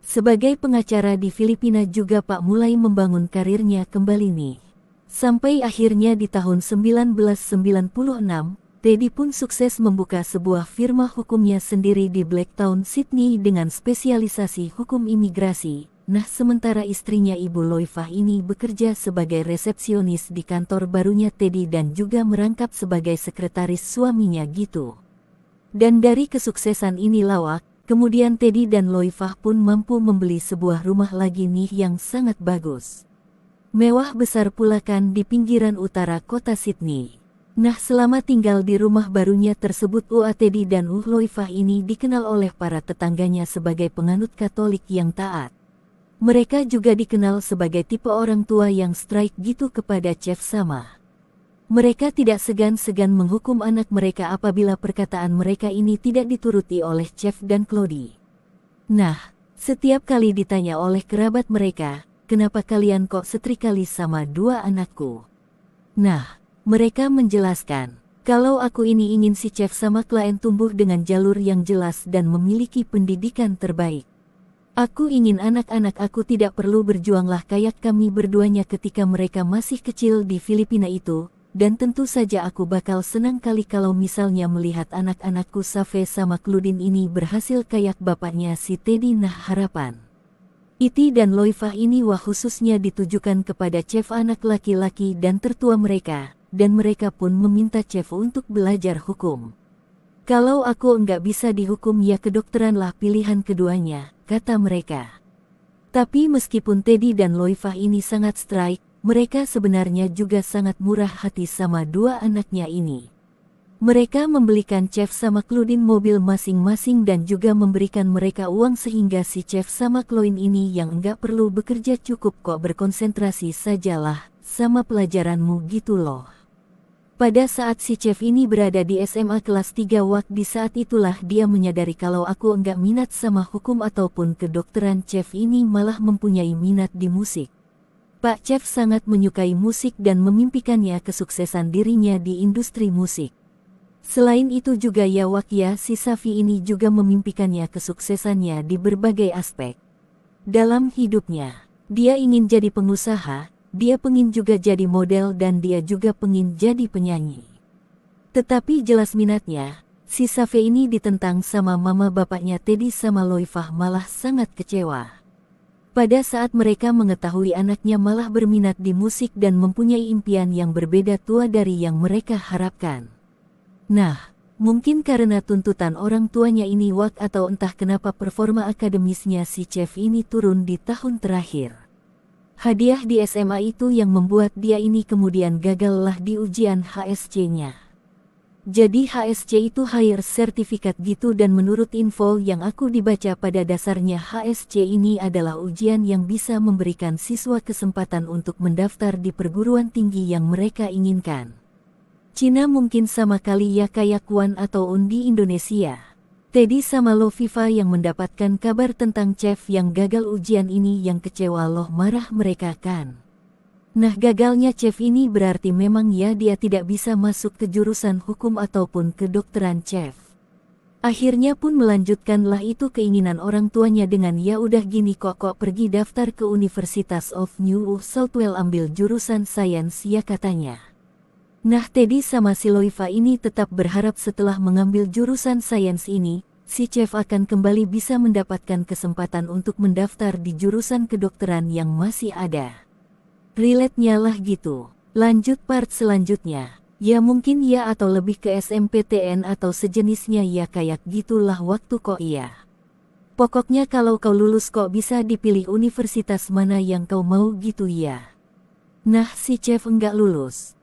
Sebagai pengacara di Filipina juga Pak mulai membangun karirnya kembali nih. Sampai akhirnya di tahun 1996, Teddy pun sukses membuka sebuah firma hukumnya sendiri di Blacktown, Sydney dengan spesialisasi hukum imigrasi. Nah, sementara istrinya Ibu Loifah ini bekerja sebagai resepsionis di kantor barunya Teddy dan juga merangkap sebagai sekretaris suaminya gitu. Dan dari kesuksesan ini lawak, kemudian Teddy dan Loifah pun mampu membeli sebuah rumah lagi nih yang sangat bagus. Mewah besar pula kan di pinggiran utara kota Sydney. Nah, selama tinggal di rumah barunya tersebut, Teddy dan Loifah ini dikenal oleh para tetangganya sebagai penganut Katolik yang taat. Mereka juga dikenal sebagai tipe orang tua yang strike gitu kepada Chef Sama. Mereka tidak segan-segan menghukum anak mereka apabila perkataan mereka ini tidak dituruti oleh Chef dan Claudie. Nah, setiap kali ditanya oleh kerabat mereka, "Kenapa kalian kok setrikali sama dua anakku?" Nah, mereka menjelaskan, "Kalau aku ini ingin si Chef sama klien tumbuh dengan jalur yang jelas dan memiliki pendidikan terbaik. Aku ingin anak-anak aku tidak perlu berjuanglah kayak kami berduanya ketika mereka masih kecil di Filipina itu, dan tentu saja aku bakal senang kali kalau misalnya melihat anak-anakku Safe sama Claudine ini berhasil kayak bapaknya si Teddy." Nah, harapan Iti dan Loifah ini khususnya ditujukan kepada Chef anak laki-laki dan tertua mereka, dan mereka pun meminta Chef untuk belajar hukum. "Kalau aku enggak bisa dihukum ya kedokteranlah pilihan keduanya," kata mereka. Tapi meskipun Teddy dan Loifah ini sangat strike, mereka sebenarnya juga sangat murah hati sama dua anaknya ini. Mereka membelikan Chef sama Claudine mobil masing-masing dan juga memberikan mereka uang sehingga si Chef sama Claudine ini yang enggak perlu bekerja cukup kok berkonsentrasi sajalah sama pelajaranmu gitu loh. Pada saat si Chef ini berada di SMA kelas 3 di saat itulah dia menyadari kalau aku enggak minat sama hukum ataupun kedokteran. Chef ini malah mempunyai minat di musik. Pak Chef sangat menyukai musik dan memimpikannya kesuksesan dirinya di industri musik. Selain itu juga si Safi ini juga memimpikannya kesuksesannya di berbagai aspek. Dalam hidupnya, dia ingin jadi pengusaha, dia pengin juga jadi model dan dia juga pengin jadi penyanyi. Tetapi jelas minatnya, si Safi ini ditentang sama mama bapaknya Teddy sama Loifah malah sangat kecewa. Pada saat mereka mengetahui anaknya malah berminat di musik dan mempunyai impian yang berbeda tua dari yang mereka harapkan. Nah, mungkin karena tuntutan orang tuanya ini atau entah kenapa performa akademisnya si Chef ini turun di tahun terakhir. Hadiah di SMA itu yang membuat dia ini kemudian gagallah di ujian HSC-nya. Jadi HSC itu higher certificate gitu dan menurut info yang aku dibaca pada dasarnya HSC ini adalah ujian yang bisa memberikan siswa kesempatan untuk mendaftar di perguruan tinggi yang mereka inginkan. Cina mungkin sama kali ya kayak UAN atau UN di Indonesia. Teddy sama Loifah yang mendapatkan kabar tentang Chef yang gagal ujian ini yang kecewa marah mereka kan. Nah, gagalnya Chef ini berarti memang dia tidak bisa masuk ke jurusan hukum ataupun kedokteran. Chef akhirnya pun melanjutkanlah itu keinginan orang tuanya dengan udah gini kok pergi daftar ke Universitas of New South Wales ambil jurusan sains katanya. Nah, Teddy sama si Loifah ini tetap berharap setelah mengambil jurusan sains ini, si Chef akan kembali bisa mendapatkan kesempatan untuk mendaftar di jurusan kedokteran yang masih ada. Relate-nya lah gitu. Lanjut part selanjutnya. Ya mungkin atau lebih ke SMPTN atau sejenisnya kayak gitulah waktu kok Pokoknya kalau kau lulus kok bisa dipilih universitas mana yang kau mau gitu ya. Nah, si Chef enggak lulus.